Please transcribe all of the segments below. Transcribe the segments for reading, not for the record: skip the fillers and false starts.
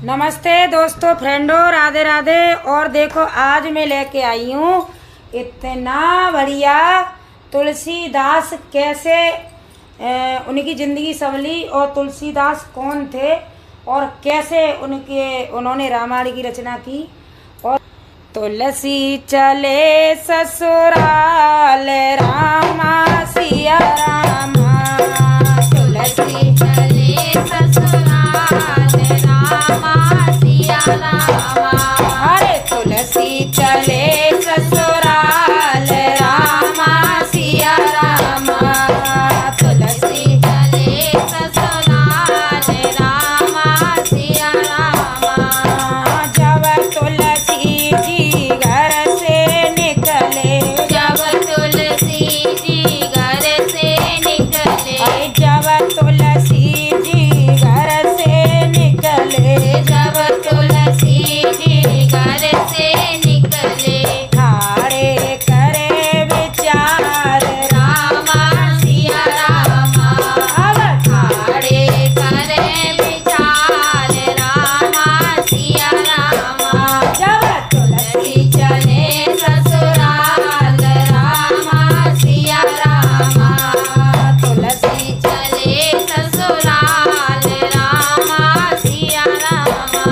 नमस्ते दोस्तों, फ्रेंडों, राधे राधे। और देखो आज मैं लेके आई हूँ इतना बढ़िया तुलसीदास कैसे उनकी ज़िंदगी संवली और तुलसीदास कौन थे और कैसे उन्होंने रामायण की रचना की। और तुलसी चले ससुराल रामा सिया रामा, तुलसी चले ससुराल रामा सिया रामा। अरे तुलसी चले ससुराल रामा सिया रामा, तुलसी चले ससुराल रामा सिया रामा। जब तुलसी जी घर से निकले, जब तुलसी जी घर से निकले, जब तुलसी जी घर से निकले, जब तुलसी जी घर से निकले, ठाड़े करे विचार रामा सिया रामा। अब ठाड़े करे विचार रामा सिया रामा। जब तुलसी चले ससुराल रामा सिया रामा, तुलसी चले ससुराल रामा सिया रामा।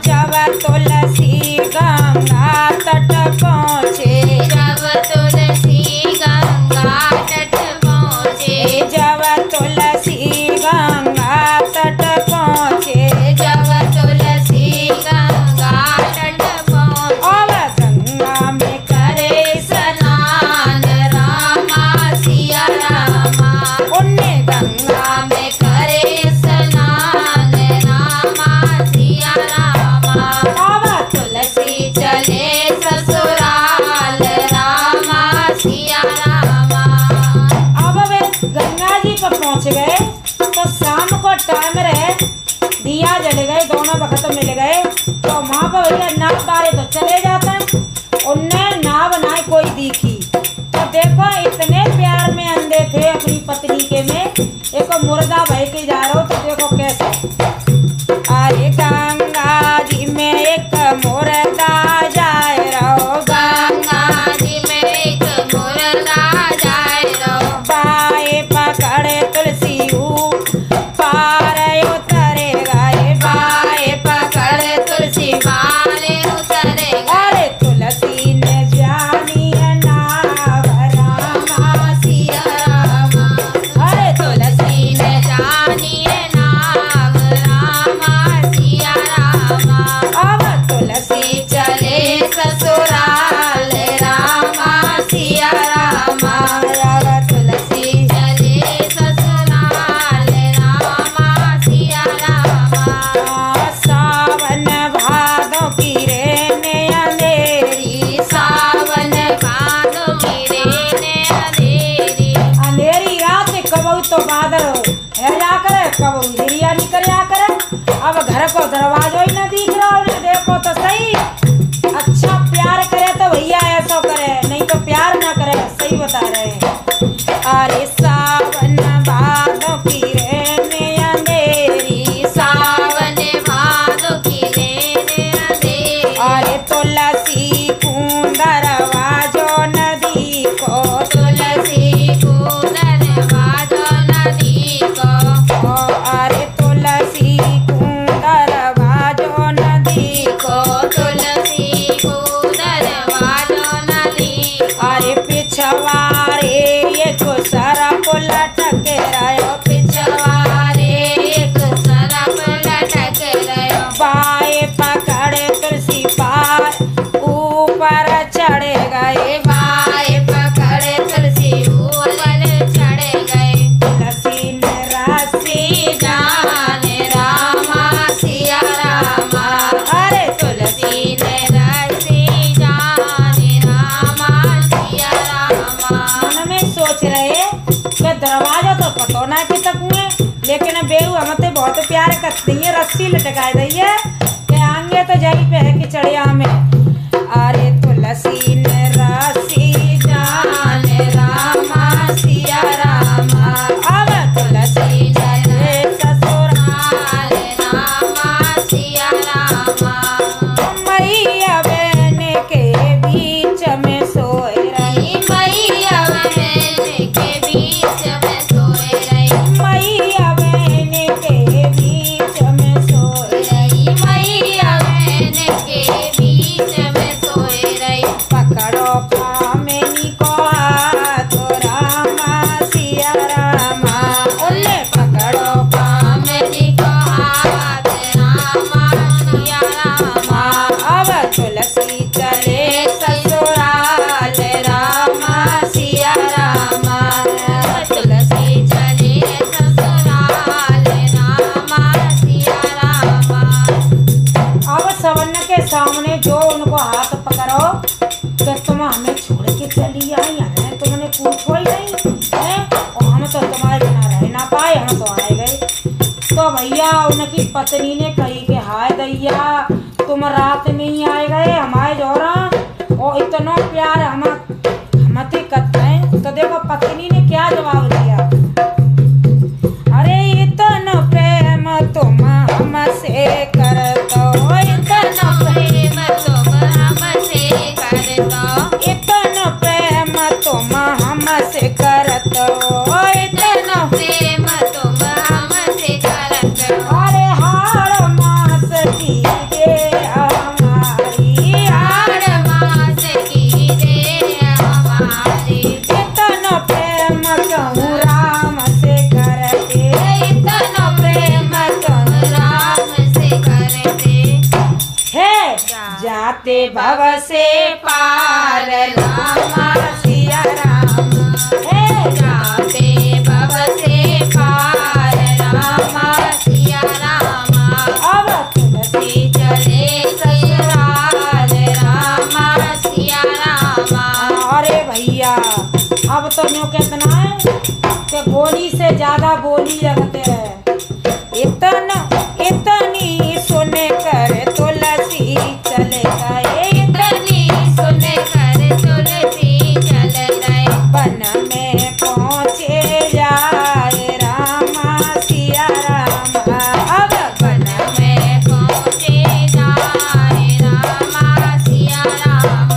जब तुलसी गंगा तट पहुँचे, जब तुलसी गंगा तट पहुँचे, जब तुलसी गंगा तट पहुँचे, जब तुलसी गंगा तट पहुँचे, और गंगा में करे स्नान रामा सिया रामा। उन्हें गंगा में करे स्नान रामा सिया रामा। अब तुलसी चले ससुराल रामा सिया रामा। अब वे गंगा जी पर पहुंच गए तो शाम को टाइम रहे, दिया जल गए, दोनों वक्त मिल गए। तो वहाँ पर भैया नाव बारे तो चले जाते हैं, उनने नाव ना कोई दिखी। तो देखो इतने प्यार में अंधे थे अपनी पत्नी के में, एक मुर्दा बह के जा रहा हो तो देखो कैसे। अरे गंगा जी में एक मुर्दा जाए रहो, गंगा जी में एक मुर्दा जाए रहो। बाएं पकड़े तुलसी पार उतरे गए, बाएं पकड़े तुलसी पार उतरे गए। अरे तुलसी ने जानी नाव रामा सिया रामा। अरे तुलसी ने जानी नाव रामा सिया रामा। अब तुलसी चले ससुराल रामा सिया रामा। अब तुलसी चले ससुराल रामा सिया रामा। सावन भादों की रेने अंधेरी, सावन भादों की रेने अंधेरी, अंधेरी रात कबू तो बादल है जा करे, कबू हिरिया निकल जा करे। अब घर को दरवाजा ही न दिख रहा, उन्हें देखो तो सही। अच्छा प्यार करे तो भैया ऐसा करे, नहीं तो प्यार ना करे, सही बता रहे हैं। अरे सावन भादों की रेने अंधेरी, सावन भादों की रेने अंधेरी। अरे तुलसी कुंदर वाजो नदी को, तुलसी कुंदर वाजो नदी को। अरे तुलसी कुंदर वाजो नदी को, तुलसी कुंदर वाजो नदी। अरे पिछवारे एक सरप लटक रहो, पिछवारे एक सरप लटक रहो। बाएं पकड़े तुलसी पार ऊपर चढ़े गए, बाएं पकड़े तुलसी ऊपर चढ़े गए। तुलसी ने रस्सी जाने रामा सिया रामा। अरे तुलसी ने रस्सी जाने रामा सिया रामा। मन में सोच रहे कि दरवाजा तो पतो ना कि सकूंगे, लेकिन बेरू हमते बहुत प्यार करती है, रस्सी लटकाए दी है कि आएंगे तो जही पे है कि चढ़िया में। अरे तुलसी ने रस्सी जाने रामा सिया रामा। अब तुलसी चले ससुराल रामा सिया तुमने जो उनको हाथ पकड़ो तो तुम हमें छोड़ के चली आई है, तुमने पूछो ही नहीं है, और हम तो तुम्हारे बिना रह ना पाए, हम तो आए गए। तो भैया उनकी पत्नी ने कही कि हाय दैया तुम रात में ही आए गए हमारे जोरा, और इतना प्यार हम करते हैं। तो देखो पत्नी ने क्या जवाब दिया, अरे इतना प्रेम तुम हमसे करतो, इतना प्रेम तुम हमसे करतो, इतना प्रेम तुम हमसे करतो, इतना प्रेम तुम हमसे करतो, अरे हार मास की दे हमारी, हार मास की दे हमारी, इतना प्रेम कहूँ राम से करते, इतना प्रेम कहूँ राम से करते, है जाते भव से पार रामा सिया राम, है जाते भव से पार रामा सिया राम, अब तुलसी चले ससुराल रामा सिया राम। अरे भैया अब तो न्यू कितना है कि गोली से ज्यादा बोली लगते हैं, इतनी सुन कर तुलसी चले गए, इतनी सुन कर तुलसी चले गए, वन में पहुँचे जाए रामा सिया राम, अब वन में पहुँचे जाए रामा सिया राम।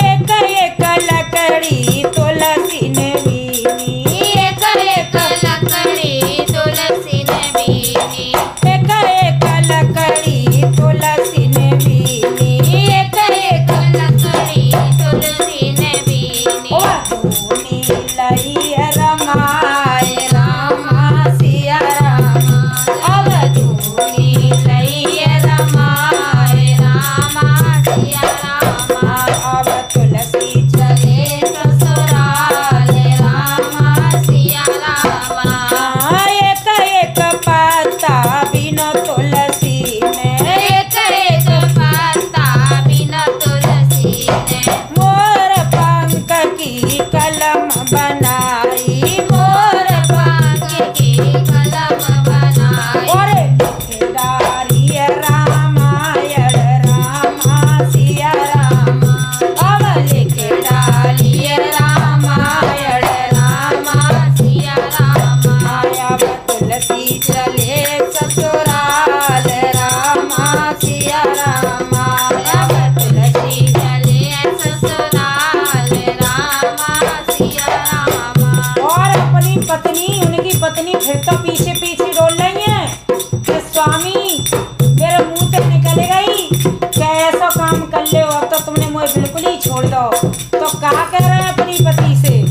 एक एक लकड़ी तुलसी ने बीनी, एक एक लकड़ी तुलसी ने बीनी, एक एक लकड़ी तुलसी ने बीनी, एक एक लकड़ी तुलसी ने बीनी, धूनी लई रमाए रामा सिया राम, अब धूनी लई रमाए रामा सिया राम, अब तुलसी चले ससुराल रामा सिया राम। एक एक पत्ता बिना तुलसी ने, एक एक पत्ता बिना तुलसी ने, मोर पंख की कलम बनाई, मोर पंख की कलम बनाई, और लिख डाली रामायण रामा सिया राम, अब लिख डाली रामायण रामा सिया राम, अब तुलसी चले ससुराल रामा सिया राम, अब तुलसी चले ससुराल रामा सिया राम। और अपनी पत्नी उनकी पत्नी फिर तो पीछे पीछे रोल रही है कि स्वामी मेरे मुंह से निकल गई, क्या ऐसा काम कर ले, अब तो तुमने मुझे बिल्कुल ही छोड़ दो। तो कहा कह रहे हैं अपनी पति से,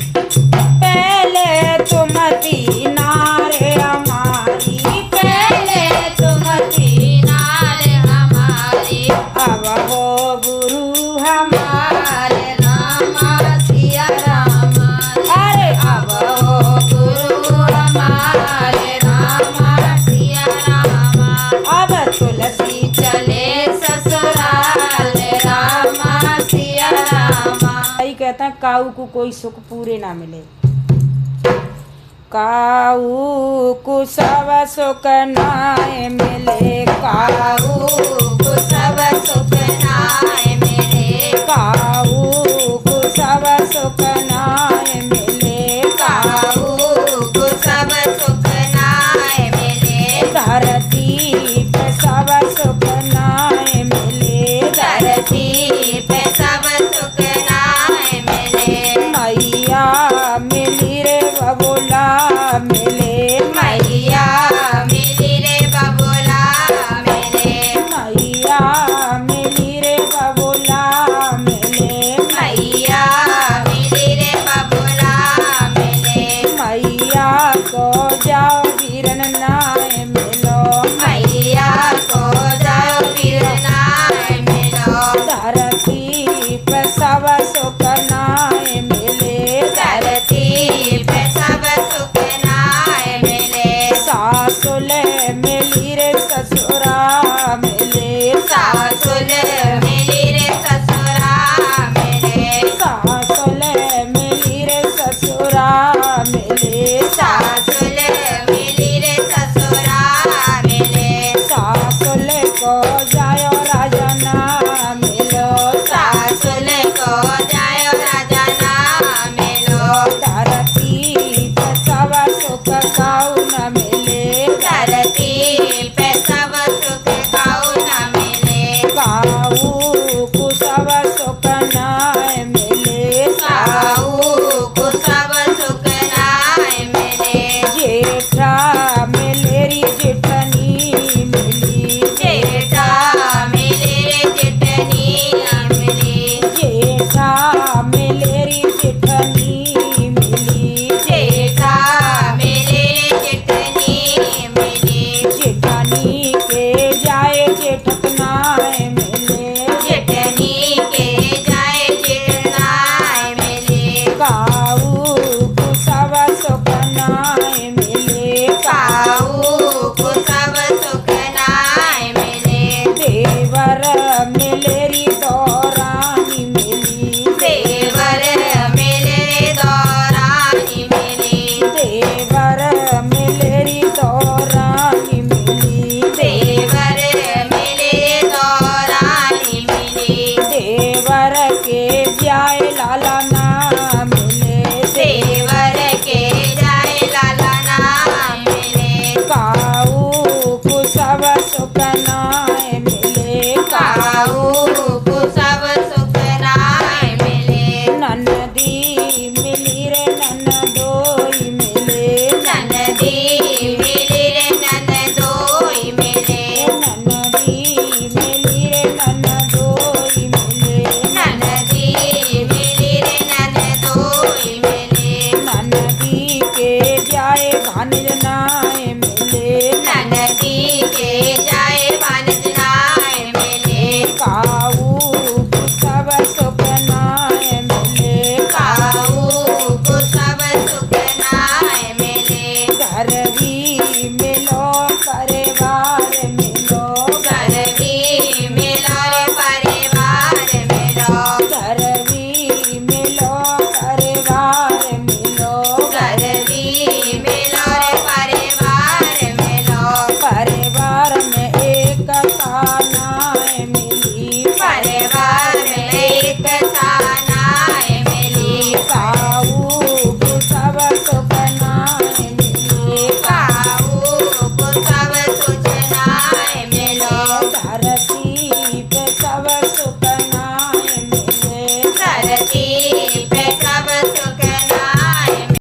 पहले तुम थी नारे हमारी, पहले तुम थी नारे हमारी, अब हो गुरु हमारे रामा सिया राम, अरे अब हो गुरु हमारे रामा सिया राम, अब तुलसी चले ससुराल रामा सिया राम। यही कहते हैं काऊ को कोई सुख पूरे ना मिले, काऊ को सब सुख नाय मिले, काऊ को सब सुख नाय मिले, काऊ को सब सुख नाय मिले, काऊ को सब सुख नाय मिले, धरती पे सब सुख नाय मिले, धरती पे सब सुख नाय मिले, मैया मिली रे बबुला मिले, मैया मिली रे बबुला मिले, मैया जेठनी के जाए जेठक नाय मिले जेठनी के जाए जेठनाय मिले काऊ कुसव सुख नाय मिले काऊ को सब सुख नाय मिले देवर मिलेरी दौरानी मिली देवर मिले दौरानी मिले देवर मिलेरी दौरानी मिली देवर मिले दौरानी मिले देवर के जाए लाला ना मिले देवर के जाए लाला नाम मिले काऊ कुसव सुख नाय मिले काऊ को सब सुख नाय मिले ननदी मिली रे ननदोई मिले ननदी मिली रे ननदोई मिले